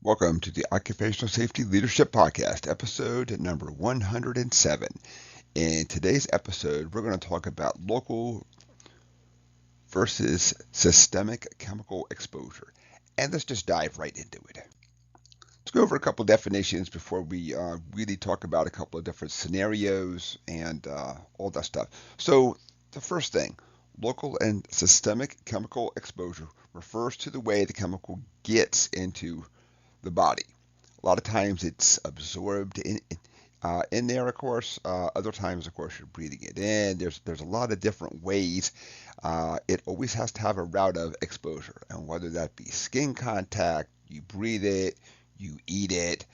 Welcome to the Occupational Safety Leadership Podcast, episode number 107. In today's episode, we're going to talk about local versus systemic chemical exposure. And let's just dive right into it. Let's go over a couple definitions before we really talk about a couple of different scenarios and all that stuff. So, the first thing, local and systemic chemical exposure refers to the way the chemical gets into the body. A lot of times it's absorbed in there, of course. Other times, of course, you're breathing it in. There's a lot of different ways. It always has to have a route of exposure, and whether that be skin contact, you breathe it, you eat it,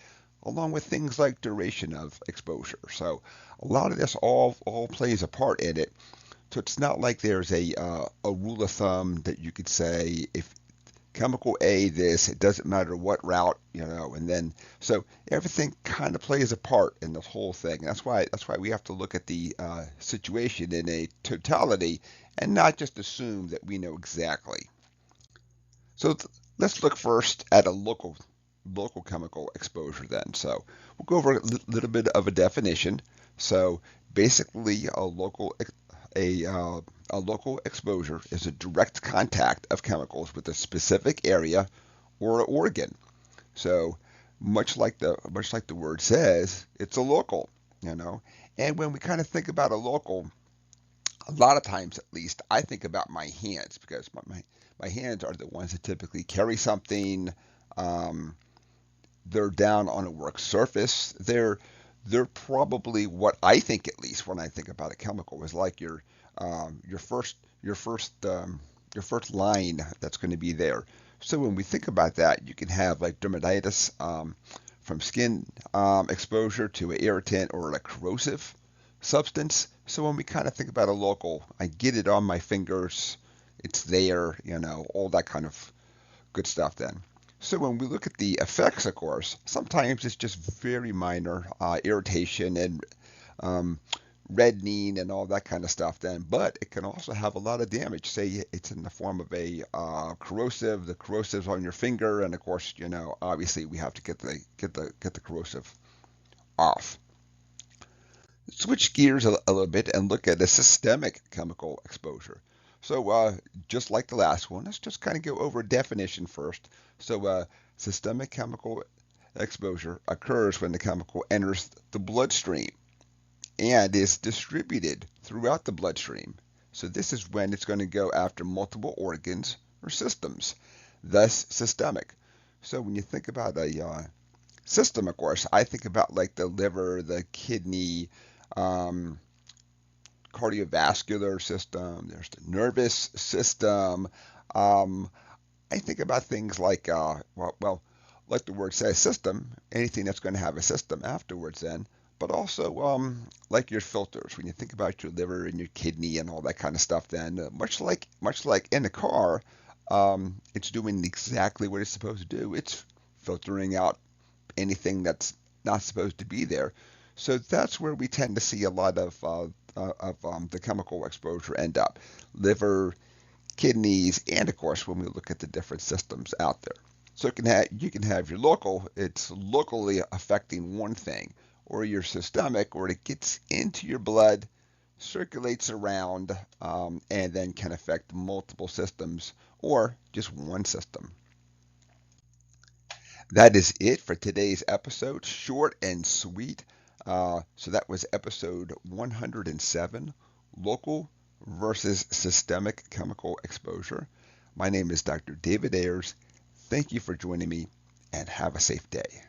along with things like duration of exposure. So a lot of this all plays a part in it. So it's not like there's a rule of thumb that you could say if chemical A this, it doesn't matter what route, and then so everything kind of plays a part in this whole thing. That's why we have to look at the situation in a totality and not just assume that we know exactly. So let's look first at a local chemical exposure then. So we'll go over a little bit of a definition. So basically, a, uh, a local exposure is a direct contact of chemicals with a specific area or organ. So much like the word says, it's a local, you know. And when we kind of think about a local, a lot of times at least, I think about my hands because my hands are the ones that typically carry something. Um, they're down on a work surface. They're probably what I think, at least when I think about a chemical, is like your first your first your first line that's going to be there. So when we think about that, you can have like dermatitis from skin exposure to an irritant or a corrosive substance. So when we kind of think about a local, I get it on my fingers, it's there, all that kind of good stuff then. So when we look at the effects, of course, sometimes it's just very minor irritation and um, reddening and all that kind of stuff then, but it can also have a lot of damage. Say it's in the form of a corrosive, the corrosive's on your finger, and of course, obviously we have to get the corrosive off. Switch gears a little bit and look at a systemic chemical exposure. So, just like the last one, let's just kind of go over a definition first. So, systemic chemical exposure occurs when the chemical enters the bloodstream and is distributed throughout the bloodstream. So, this is when it's going to go after multiple organs or systems, thus systemic. So, when you think about a system, of course, I think about like the liver, the kidney, um, cardiovascular system, there's the nervous system. Um, I think about things like, like the word says, system, anything that's going to have a system afterwards, then, but also like your filters. When you think about your liver and your kidney and all that kind of stuff, then much like in a car, it's doing exactly what it's supposed to do. It's filtering out anything that's not supposed to be there. So that's where we tend to see a lot of the chemical exposure end up. Liver, kidneys, and of course when we look at the different systems out there. So you can have your local, it's locally affecting one thing, or your systemic, or it gets into your blood, circulates around, and then can affect multiple systems or just one system. That is it for today's episode. Short and sweet. So that was episode 107, local versus systemic chemical exposure. My name is Dr. David Ayers. Thank you for joining me and have a safe day.